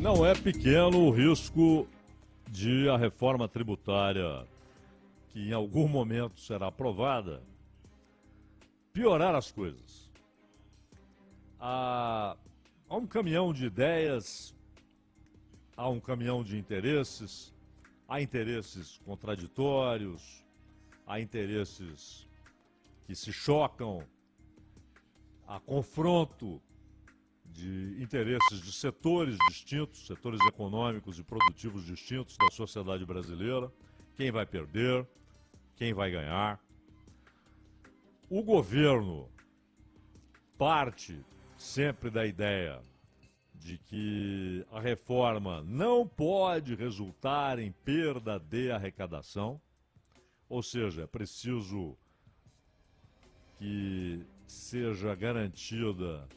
Não é pequeno o risco de a reforma tributária, que em algum momento será aprovada, piorar as coisas. Há um caminhão de ideias, há um caminhão de interesses, há interesses contraditórios, há interesses que se chocam, há confronto de interesses de setores distintos, setores econômicos e produtivos distintos da sociedade brasileira. Quem vai perder, quem vai ganhar. O governo parte sempre da ideia de que a reforma não pode resultar em perda de arrecadação, ou seja, é preciso que seja garantida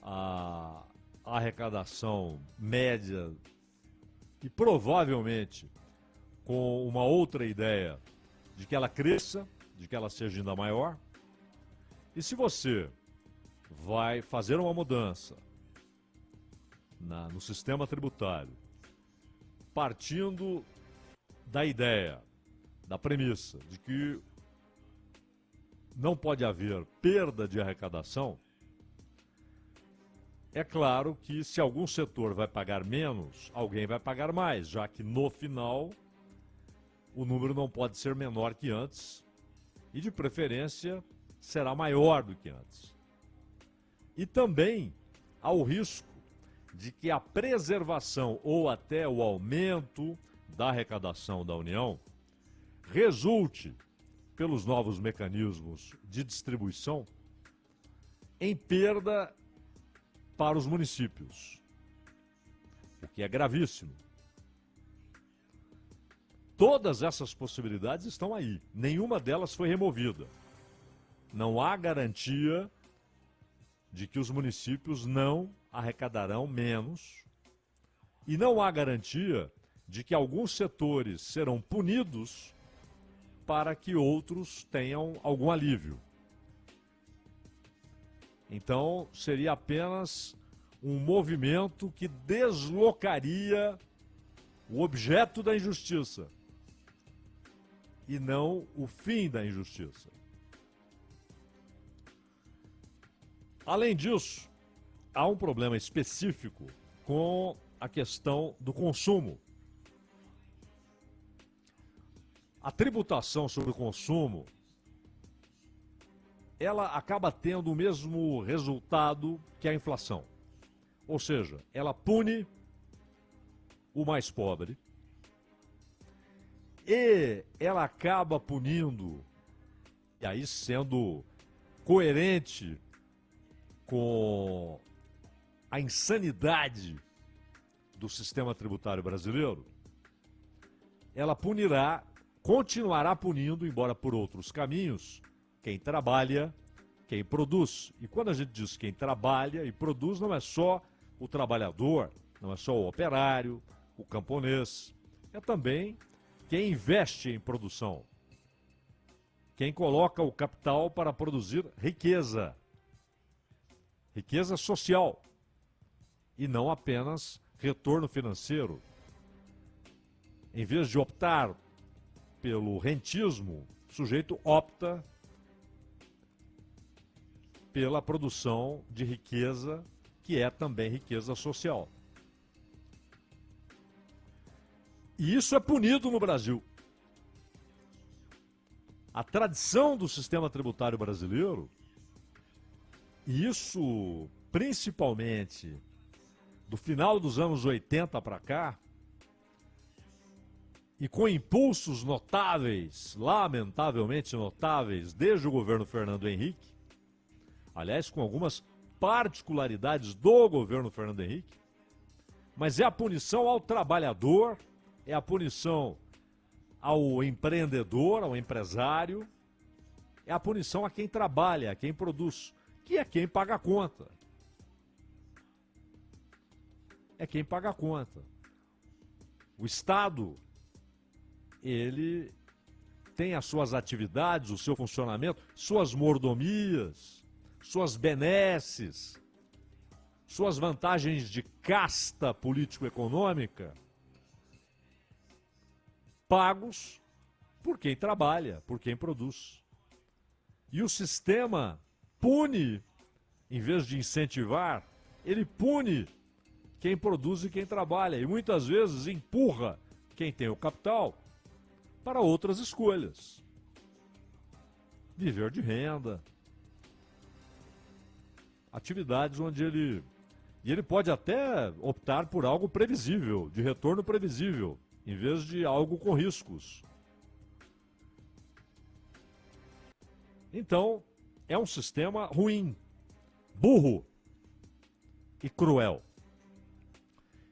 a arrecadação média e provavelmente com uma outra ideia de que ela cresça, de que ela seja ainda maior. E se você vai fazer uma mudança no sistema tributário, partindo da ideia, da premissa de que não pode haver perda de arrecadação, é claro que se algum setor vai pagar menos, alguém vai pagar mais, já que no final o número não pode ser menor que antes e, de preferência, será maior do que antes. E também há o risco de que a preservação ou até o aumento da arrecadação da União resulte, pelos novos mecanismos de distribuição, em perda para os municípios, o que é gravíssimo. Todas essas possibilidades estão aí, nenhuma delas foi removida. Não há garantia de que os municípios não arrecadarão menos e não há garantia de que alguns setores serão punidos para que outros tenham algum alívio. Então, seria apenas um movimento que deslocaria o objeto da injustiça e não o fim da injustiça. Além disso, há um problema específico com a questão do consumo. A tributação sobre o consumo, ela acaba tendo o mesmo resultado que a inflação. Ou seja, ela pune o mais pobre e ela acaba punindo, e aí sendo coerente com a insanidade do sistema tributário brasileiro, ela continuará punindo, embora por outros caminhos, quem trabalha, quem produz. E quando a gente diz quem trabalha e produz, não é só o trabalhador, não é só o operário, o camponês, é também quem investe em produção, quem coloca o capital para produzir riqueza, riqueza social, e não apenas retorno financeiro. Em vez de optar pelo rentismo, o sujeito opta pela produção de riqueza, que é também riqueza social. E isso é punido no Brasil. A tradição do sistema tributário brasileiro, e isso principalmente do final dos anos 80 para cá, e com impulsos notáveis, lamentavelmente notáveis, desde o governo Fernando Henrique, aliás, com algumas particularidades do governo Fernando Henrique, mas é a punição ao trabalhador, é a punição ao empreendedor, ao empresário, é a punição a quem trabalha, a quem produz, que é quem paga a conta. É quem paga a conta. O Estado, ele tem as suas atividades, o seu funcionamento, suas mordomias, suas benesses, suas vantagens de casta político-econômica, pagos por quem trabalha, por quem produz. E o sistema pune, em vez de incentivar, ele pune quem produz e quem trabalha. E muitas vezes empurra quem tem o capital para outras escolhas. Viver de renda. Atividades onde ele pode até optar por algo previsível, de retorno previsível, em vez de algo com riscos. Então, é um sistema ruim, burro e cruel.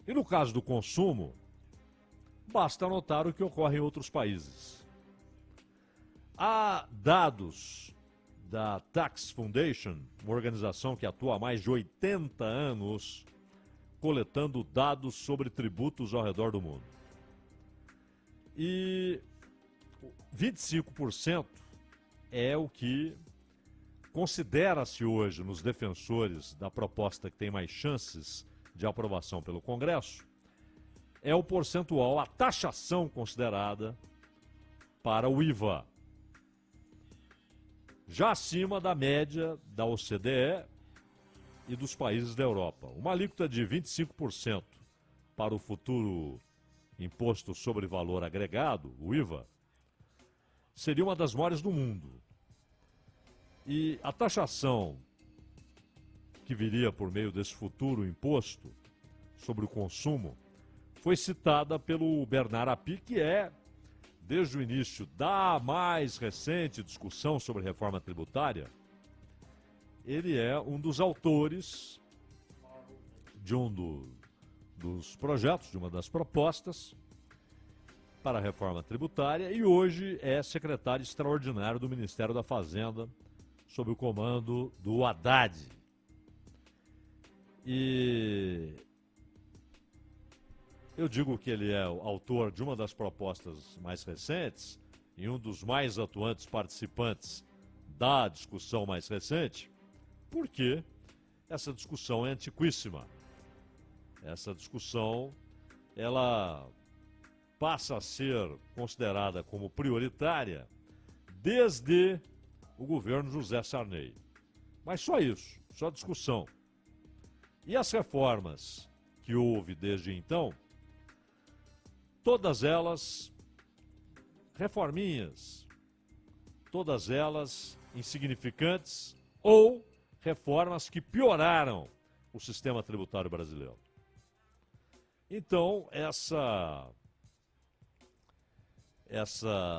E no caso do consumo, basta notar o que ocorre em outros países. Há dados da Tax Foundation, uma organização que atua há mais de 80 anos, coletando dados sobre tributos ao redor do mundo. E 25% é o que considera-se hoje nos defensores da proposta que tem mais chances de aprovação pelo Congresso, é o percentual, a taxação considerada para o IVA. Já acima da média da OCDE e dos países da Europa. Uma alíquota de 25% para o futuro Imposto sobre Valor Agregado, o IVA, seria uma das maiores do mundo. E a taxação que viria por meio desse futuro imposto sobre o consumo foi citada pelo Bernard Api, que é, desde o início da mais recente discussão sobre reforma tributária, ele é um dos autores de dos projetos, de uma das propostas para a reforma tributária, e hoje é secretário extraordinário do Ministério da Fazenda, sob o comando do Haddad. E eu digo que ele é o autor de uma das propostas mais recentes e um dos mais atuantes participantes da discussão mais recente, porque essa discussão é antiquíssima. Essa discussão, ela passa a ser considerada como prioritária desde o governo José Sarney. Mas só isso, só discussão. E as reformas que houve desde então, todas elas reforminhas, todas elas insignificantes ou reformas que pioraram o sistema tributário brasileiro. Então, essa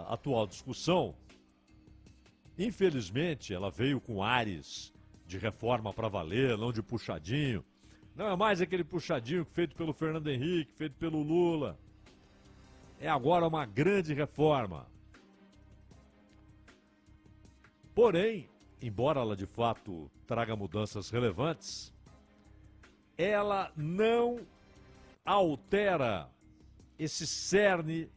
atual discussão, infelizmente, ela veio com ares de reforma para valer, não de puxadinho. Não é mais aquele puxadinho feito pelo Fernando Henrique, feito pelo Lula. É agora uma grande reforma. Porém, embora ela de fato traga mudanças relevantes, ela não altera esse cerne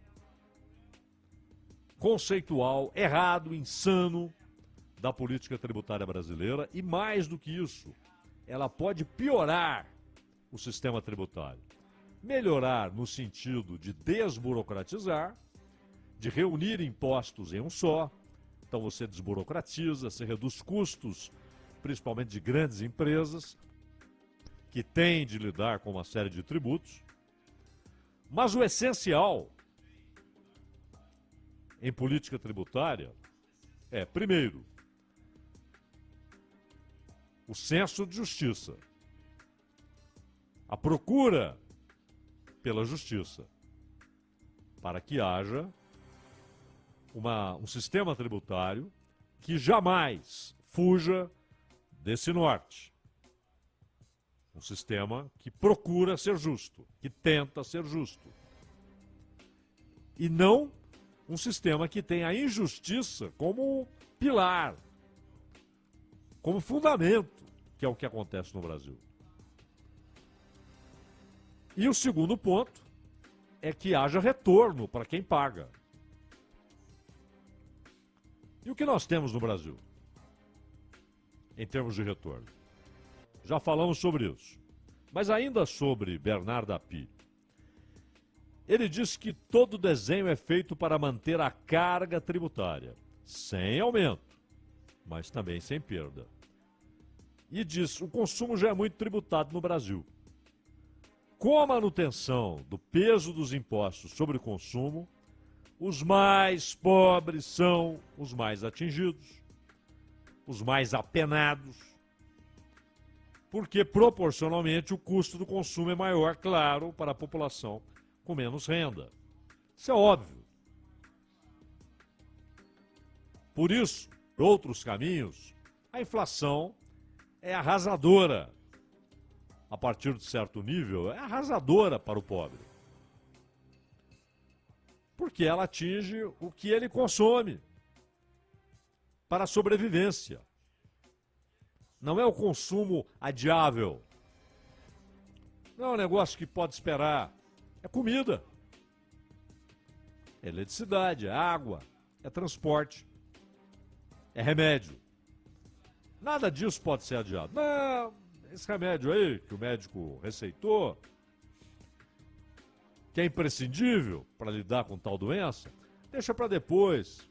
conceitual errado, insano da política tributária brasileira, e mais do que isso, ela pode piorar o sistema tributário. Melhorar no sentido de desburocratizar, de reunir impostos em um só. Então você desburocratiza, você reduz custos, principalmente de grandes empresas, que têm de lidar com uma série de tributos. Mas o essencial em política tributária é, primeiro, o senso de justiça, a procura pela justiça, para que haja um sistema tributário que jamais fuja desse norte. Um sistema que procura ser justo, que tenta ser justo. E não um sistema que tem a injustiça como pilar, como fundamento, que é o que acontece no Brasil. E o segundo ponto é que haja retorno para quem paga. E o que nós temos no Brasil, em termos de retorno? Já falamos sobre isso. Mas ainda sobre Bernardo Api, ele diz que todo desenho é feito para manter a carga tributária, sem aumento, mas também sem perda. E diz, o consumo já é muito tributado no Brasil. Com a manutenção do peso dos impostos sobre o consumo, os mais pobres são os mais atingidos, os mais apenados, porque proporcionalmente o custo do consumo é maior, claro, para a população com menos renda. Isso é óbvio. Por isso, por outros caminhos, a inflação é arrasadora. A partir de certo nível, é arrasadora para o pobre. Porque ela atinge o que ele consome para a sobrevivência. Não é o consumo adiável. Não é um negócio que pode esperar. É comida. É eletricidade, é água, é transporte, é remédio. Nada disso pode ser adiado. Não, esse remédio aí que o médico receitou, que é imprescindível para lidar com tal doença, deixa para depois.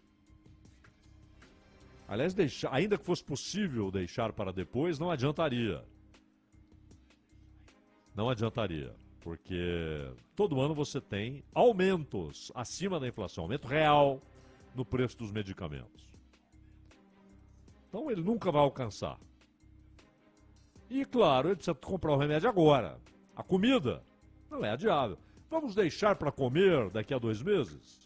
Aliás, ainda que fosse possível deixar para depois, não adiantaria. Não adiantaria, porque todo ano você tem aumentos acima da inflação, aumento real no preço dos medicamentos. Então ele nunca vai alcançar. E claro, ele precisa comprar o remédio agora. A comida não é adiável. Vamos deixar para comer daqui a 2 meses?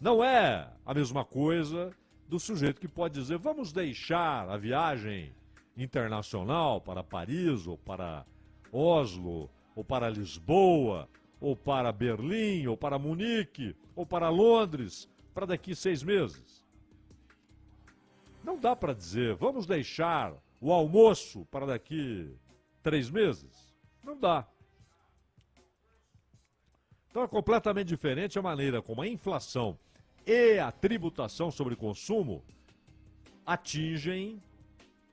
Não é a mesma coisa do sujeito que pode dizer, vamos deixar a viagem internacional para Paris, ou para Oslo, ou para Lisboa, ou para Berlim, ou para Munique, ou para Londres, para daqui 6 meses. Não dá para dizer, vamos deixar o almoço para daqui 3 meses. Não dá. Então é completamente diferente a maneira como a inflação e a tributação sobre consumo atingem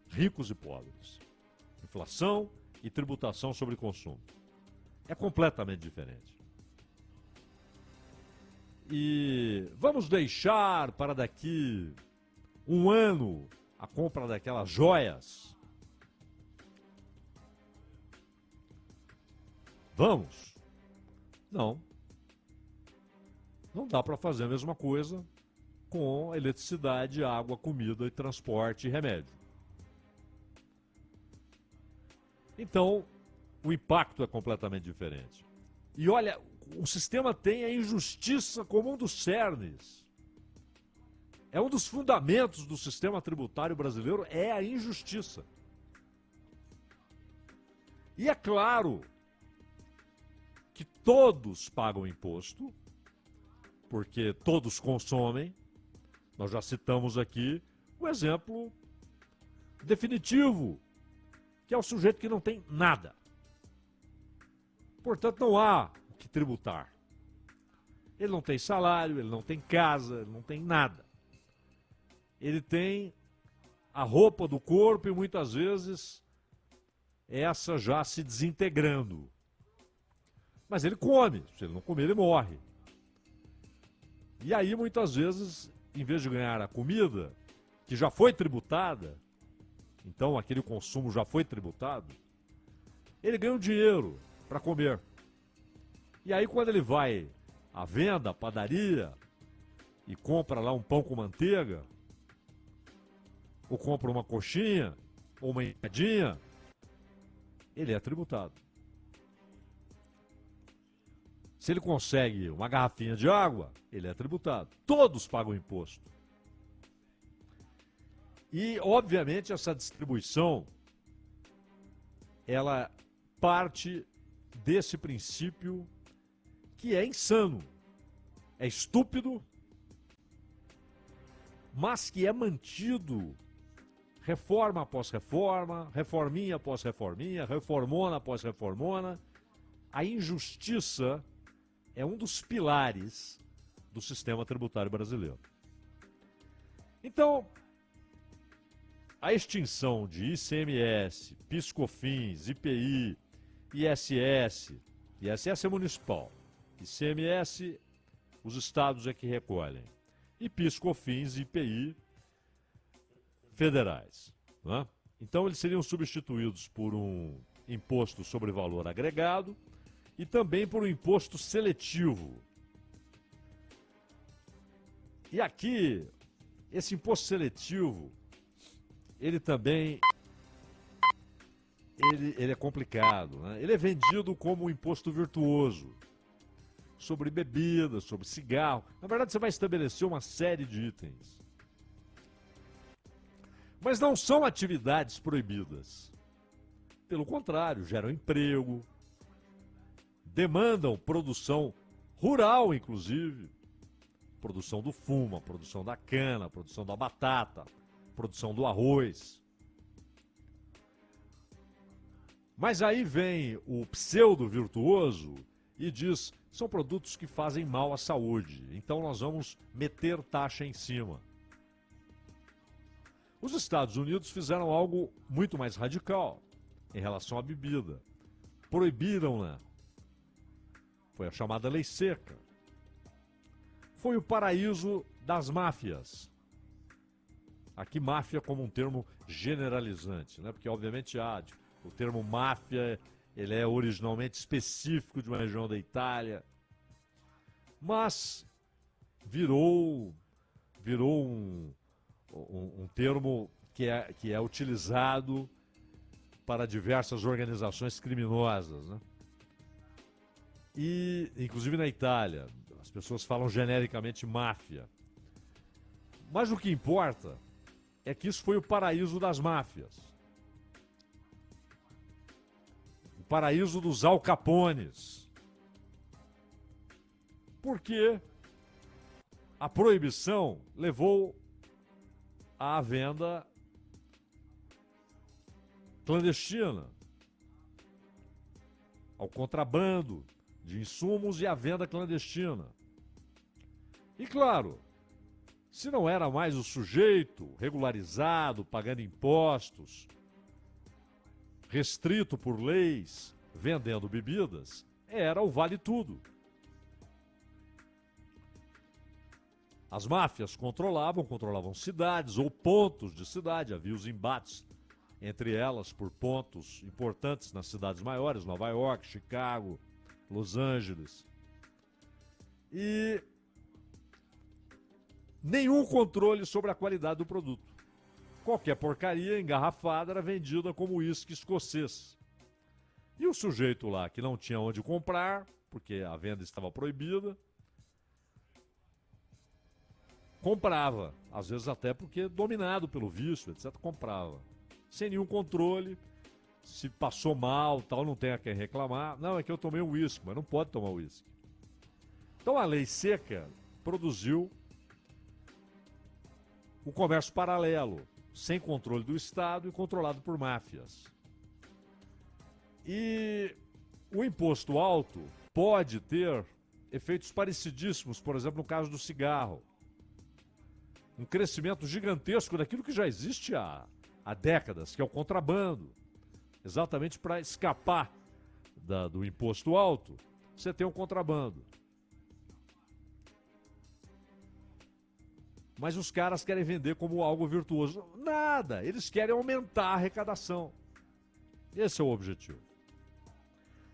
ricos e pobres. Inflação e tributação sobre consumo. É completamente diferente. E vamos deixar para daqui 1 ano a compra daquelas joias? Vamos? Não. Não dá para fazer a mesma coisa com eletricidade, água, comida, e transporte e remédio. Então, o impacto é completamente diferente. E olha, o sistema tem a injustiça como um dos cernes. É um dos fundamentos do sistema tributário brasileiro, é a injustiça. E é claro que todos pagam imposto, porque todos consomem. Nós já citamos aqui o exemplo definitivo, que é o sujeito que não tem nada. Portanto, não há o que tributar. Ele não tem salário, ele não tem casa, ele não tem nada. Ele tem a roupa do corpo e muitas vezes essa já se desintegrando. Mas ele come, se ele não comer, ele morre. E aí, muitas vezes, em vez de ganhar a comida, que já foi tributada, então aquele consumo já foi tributado, ele ganha um dinheiro para comer. E aí, quando ele vai à venda, à padaria, e compra lá um pão com manteiga, ou compra uma coxinha, ou uma empadinha, ele é tributado. Se ele consegue uma garrafinha de água, ele é tributado. Todos pagam imposto. E, obviamente, essa distribuição, ela parte desse princípio que é insano, é estúpido, mas que é mantido reforma após reforma, reforminha após reforminha, reformona após reformona. A injustiça é um dos pilares do sistema tributário brasileiro. Então, a extinção de ICMS, PIS/COFINS, IPI, ISS, ISS é municipal, ICMS os estados é que recolhem, e PIS/COFINS e IPI federais, né? Então eles seriam substituídos por um imposto sobre valor agregado e também por um imposto seletivo. E aqui, esse imposto seletivo, ele também ele é complicado, né? Ele é vendido como um imposto virtuoso sobre bebida, sobre cigarro. Na verdade, você vai estabelecer uma série de itens. Mas não são atividades proibidas. Pelo contrário, geram emprego, demandam produção rural, inclusive. Produção do fumo, a produção da cana, a produção da batata, a produção do arroz. Mas aí vem o pseudo-virtuoso e diz, são produtos que fazem mal à saúde, então nós vamos meter taxa em cima. Os Estados Unidos fizeram algo muito mais radical em relação à bebida. Proibiram-na. Foi a chamada lei seca. Foi o paraíso das máfias. Aqui máfia como um termo generalizante, né? Porque obviamente o termo máfia ele é originalmente específico de uma região da Itália, mas virou um termo que é utilizado para diversas organizações criminosas, né? E, inclusive na Itália, as pessoas falam genericamente máfia. Mas o que importa é que isso foi o paraíso das máfias. O paraíso dos Al Capones. Porque a proibição levou à venda clandestina, ao contrabando de insumos e à venda clandestina. E claro, se não era mais o sujeito regularizado, pagando impostos, restrito por leis, vendendo bebidas, era o vale-tudo. As máfias controlavam cidades ou pontos de cidade, havia os embates entre elas por pontos importantes nas cidades maiores, Nova York, Chicago, Los Angeles. E nenhum controle sobre a qualidade do produto. Qualquer porcaria engarrafada era vendida como uísque escocês. E o sujeito lá que não tinha onde comprar, porque a venda estava proibida, comprava, às vezes até porque dominado pelo vício, etc, comprava. Sem nenhum controle, se passou mal, tal, não tem a quem reclamar. Não, é que eu tomei um uísque, mas não pode tomar uísque. Então a lei seca produziu o comércio paralelo, sem controle do Estado e controlado por máfias. E o imposto alto pode ter efeitos parecidíssimos, por exemplo, no caso do cigarro. Um crescimento gigantesco daquilo que já existe há décadas, que é o contrabando. Exatamente para escapar do imposto alto, você tem o contrabando. Mas os caras querem vender como algo virtuoso. Nada, eles querem aumentar a arrecadação. Esse é o objetivo.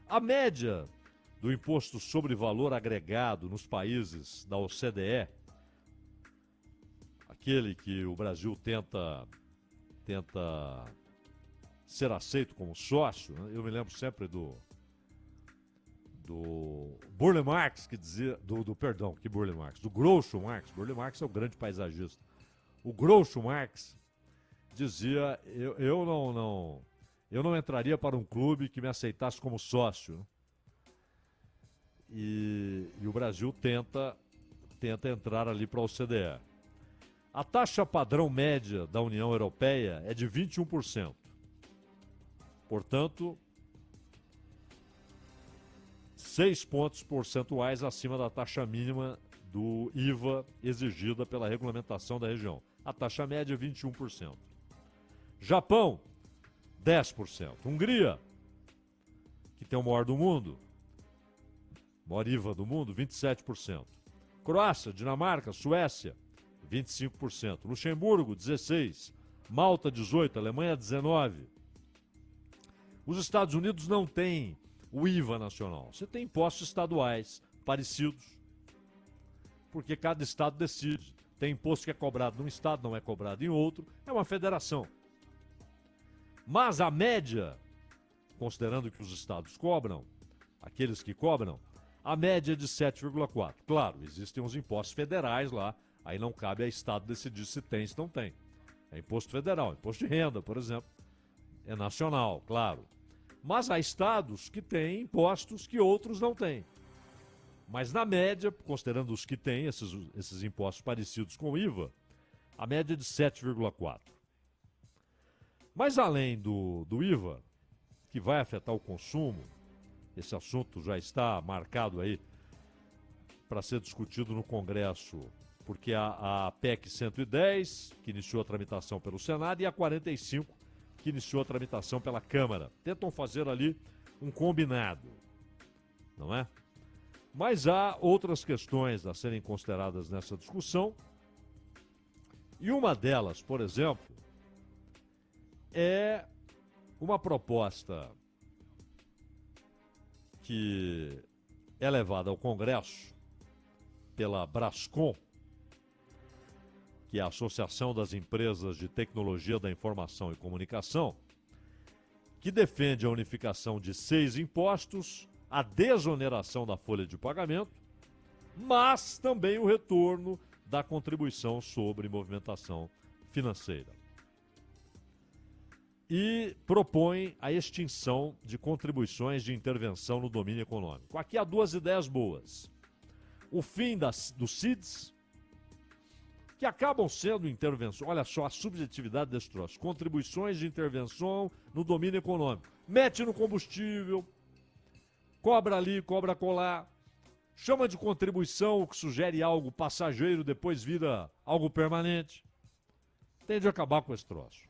A média do imposto sobre valor agregado nos países da OCDE, aquele que o Brasil tenta ser aceito como sócio, né? Eu me lembro sempre do Burle Marx, que dizia, que Burle Marx, do Groucho Marx. Burle Marx é o grande paisagista. O Groucho Marx dizia, eu não entraria para um clube que me aceitasse como sócio, né? E o Brasil tenta entrar ali para a OCDE. A taxa padrão média da União Europeia é de 21%. Portanto, 6 pontos percentuais acima da taxa mínima do IVA exigida pela regulamentação da região. A taxa média é 21%. Japão, 10%. Hungria, que tem o maior do mundo, maior IVA do mundo, 27%. Croácia, Dinamarca, Suécia, 25%. Luxemburgo, 16%. Malta, 18%. Alemanha, 19%. Os Estados Unidos não têm o IVA nacional. Você tem impostos estaduais parecidos, porque cada estado decide. Tem imposto que é cobrado num estado, não é cobrado em outro. É uma federação. Mas a média, considerando que os estados cobram, aqueles que cobram, a média é de 7,4%. Claro, existem os impostos federais lá, aí não cabe a estado decidir se tem, se não tem. É imposto federal, imposto de renda, por exemplo. É nacional, claro. Mas há estados que têm impostos que outros não têm. Mas na média, considerando os que têm esses impostos parecidos com o IVA, a média é de 7,4%. Mas além do IVA, que vai afetar o consumo, esse assunto já está marcado aí para ser discutido no Congresso, porque a PEC 110, que iniciou a tramitação pelo Senado, e a 45, que iniciou a tramitação pela Câmara. Tentam fazer ali um combinado, não é? Mas há outras questões a serem consideradas nessa discussão. E uma delas, por exemplo, é uma proposta que é levada ao Congresso pela Brascom, que é a Associação das Empresas de Tecnologia da Informação e Comunicação, que defende a unificação de 6 impostos, a desoneração da folha de pagamento, mas também o retorno da contribuição sobre movimentação financeira. E propõe a extinção de contribuições de intervenção no domínio econômico. Aqui há 2 ideias boas. O fim dos CIDs, que acabam sendo intervenções. Olha só a subjetividade desse troço. Contribuições de intervenção no domínio econômico. Mete no combustível, cobra ali, cobra colar, chama de contribuição, o que sugere algo passageiro, depois vira algo permanente. Tem de acabar com esse troço.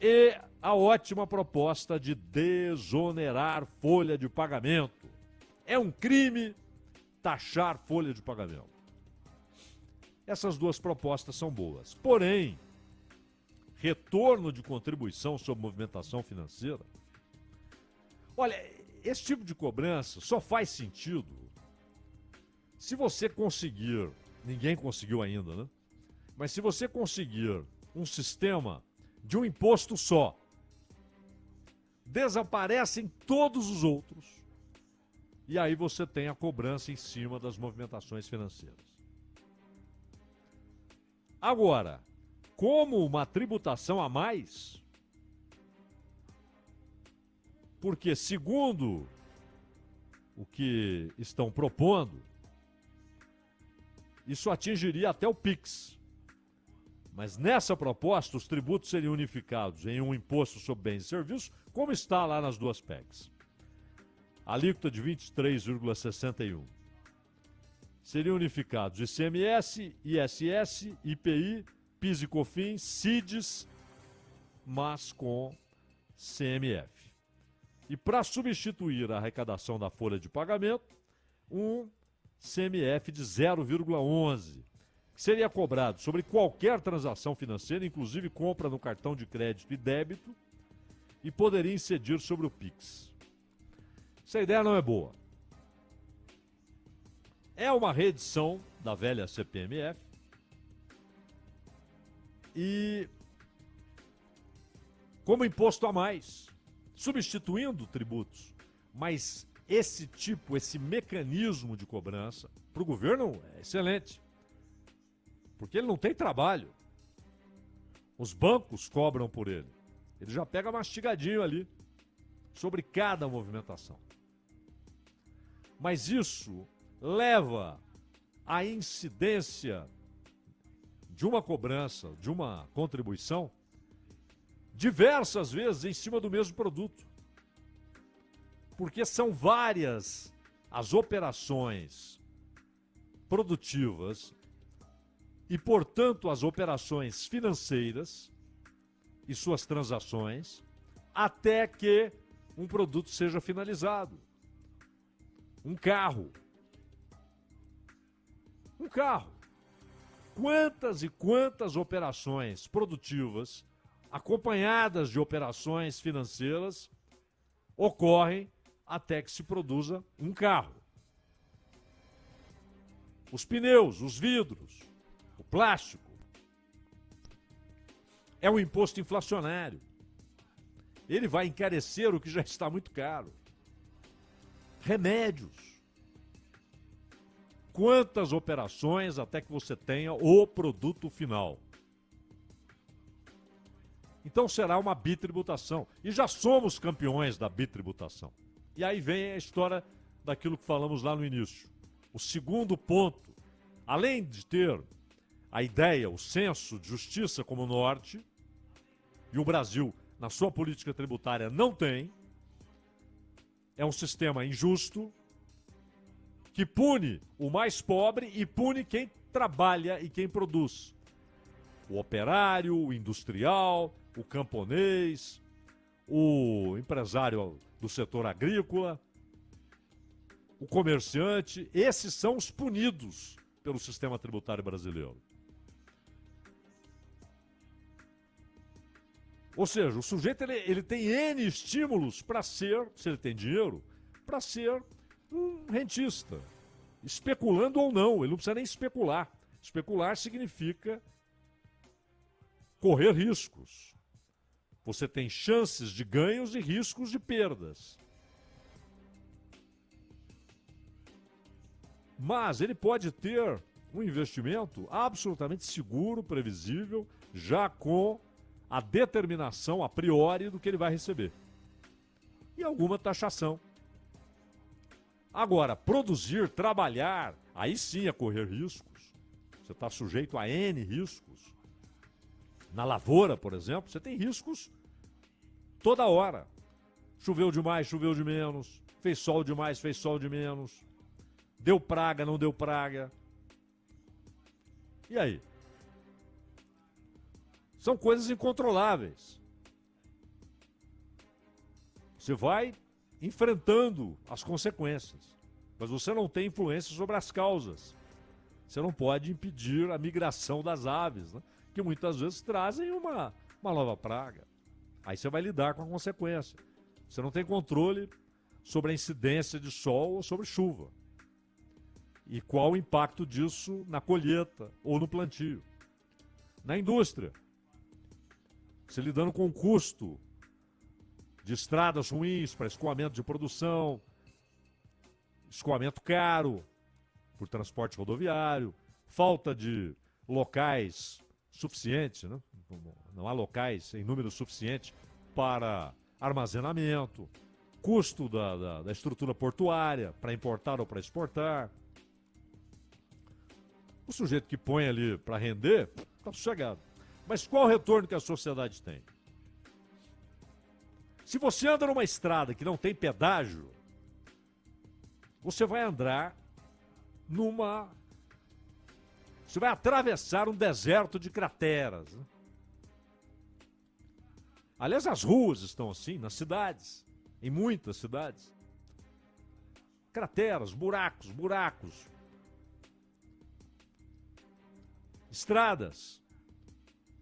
E a ótima proposta de desonerar folha de pagamento. É um crime taxar folha de pagamento. Essas 2 propostas são boas. Porém, retorno de contribuição sobre movimentação financeira. Olha, esse tipo de cobrança só faz sentido se você conseguir, ninguém conseguiu ainda, né? Mas se você conseguir um sistema de um imposto só, desaparecem todos os outros, e aí você tem a cobrança em cima das movimentações financeiras. Agora, como uma tributação a mais, porque segundo o que estão propondo, isso atingiria até o PIX. Mas nessa proposta, os tributos seriam unificados em um imposto sobre bens e serviços, como está lá nas 2 PECs. Alíquota de 23,61. Seriam unificados ICMS, ISS, IPI, PIS e COFINS, CIDs, mas com CMF. E para substituir a arrecadação da folha de pagamento, um CMF de 0,11, que seria cobrado sobre qualquer transação financeira, inclusive compra no cartão de crédito e débito, e poderia incidir sobre o PIX. Essa ideia não é boa. É uma reedição da velha CPMF e como imposto a mais, substituindo tributos. Mas esse mecanismo de cobrança, para o governo é excelente, porque ele não tem trabalho. Os bancos cobram por ele. Ele já pega mastigadinho ali sobre cada movimentação. Mas isso leva à incidência de uma cobrança, de uma contribuição, diversas vezes em cima do mesmo produto. Porque são várias as operações produtivas e, portanto, as operações financeiras e suas transações até que um produto seja finalizado. Um carro. Um carro. Quantas e quantas operações produtivas, acompanhadas de operações financeiras, ocorrem até que se produza um carro? Os pneus, os vidros, o plástico. É um imposto inflacionário. Ele vai encarecer o que já está muito caro. Remédios. Quantas operações até que você tenha o produto final? Então será uma bitributação. E já somos campeões da bitributação. E aí vem a história daquilo que falamos lá no início. O segundo ponto, além de ter a ideia, o senso de justiça como norte, e o Brasil, na sua política tributária, não tem, é um sistema injusto, que pune o mais pobre e pune quem trabalha e quem produz. O operário, o industrial, o camponês, o empresário do setor agrícola, o comerciante, esses são os punidos pelo sistema tributário brasileiro. Ou seja, o sujeito ele tem N estímulos para ser, se ele tem dinheiro, para ser um rentista, especulando ou não, ele não precisa nem especular. Especular significa correr riscos. Você tem chances de ganhos e riscos de perdas. Mas ele pode ter um investimento absolutamente seguro, previsível, já com a determinação a priori do que ele vai receber. E alguma taxação. Agora, produzir, trabalhar, aí sim é correr riscos. Você está sujeito a N riscos. Na lavoura, por exemplo, você tem riscos toda hora. Choveu demais, choveu de menos. Fez sol demais, fez sol de menos. Deu praga, não deu praga. E aí? São coisas incontroláveis. Você vai enfrentando as consequências, mas você não tem influência sobre as causas. Você não pode impedir a migração das aves, né? Que muitas vezes trazem uma nova praga. Aí você vai lidar com a consequência. Você não tem controle sobre a incidência de sol ou sobre chuva. E qual o impacto disso na colheita ou no plantio. Na indústria, você lidando com o custo de estradas ruins para escoamento de produção, escoamento caro por transporte rodoviário, falta de locais suficientes, né? Não há locais em número suficiente para armazenamento, custo da estrutura portuária para importar ou para exportar. O sujeito que põe ali para render, está sossegado. Mas qual o retorno que a sociedade tem? Se você anda numa estrada que não tem pedágio, você vai andar Você vai atravessar um deserto de crateras. Né? Aliás, as ruas estão assim, nas cidades, em muitas cidades. Crateras, buracos, buracos. Estradas.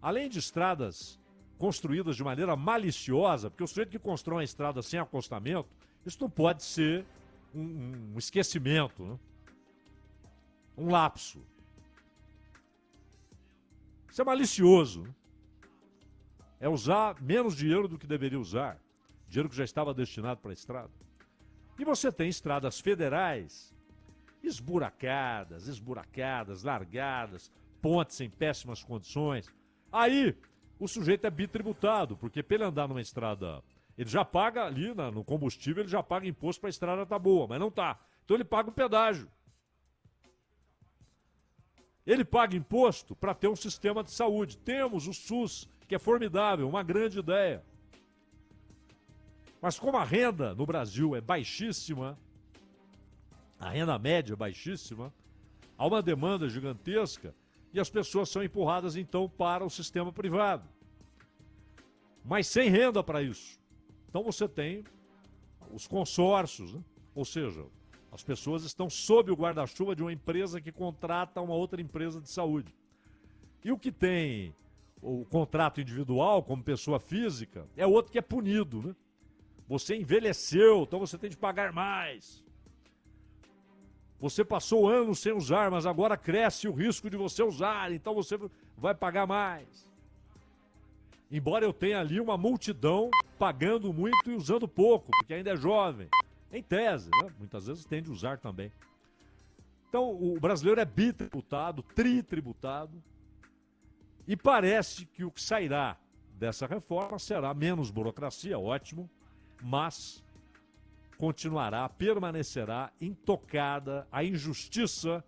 Além de estradas construídas de maneira maliciosa, porque o sujeito que constrói uma estrada sem acostamento, isso não pode ser um esquecimento, né? Um lapso. Isso é malicioso. Né? É usar menos dinheiro do que deveria usar. Dinheiro que já estava destinado para a estrada. E você tem estradas federais esburacadas, largadas, pontes em péssimas condições. Aí, o sujeito é bitributado, porque para ele andar numa estrada, ele já paga ali no combustível, ele já paga imposto para a estrada tá boa, mas não tá. Então ele paga o pedágio. Ele paga imposto para ter um sistema de saúde. Temos o SUS, que é formidável, uma grande ideia. Mas como a renda no Brasil é baixíssima, a renda média é baixíssima, há uma demanda gigantesca e as pessoas são empurradas então para o sistema privado. mas sem renda para isso. Então você tem os consórcios, né? Ou seja, as pessoas estão sob o guarda-chuva de uma empresa que contrata uma outra empresa de saúde. E o que tem o contrato individual, como pessoa física, é outro que é punido, né? Você envelheceu, então você tem de pagar mais. Você passou anos sem usar, mas agora cresce o risco de você usar, então você vai pagar mais. Embora eu tenha ali uma multidão pagando muito e usando pouco, porque ainda é jovem. Em tese, né? Muitas vezes tem de usar também. Então, o brasileiro é bitributado, tritributado, e parece que o que sairá dessa reforma será menos burocracia, ótimo, mas permanecerá intocada a injustiça,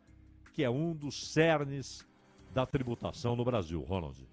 que é um dos cernes da tributação no Brasil, Ronald.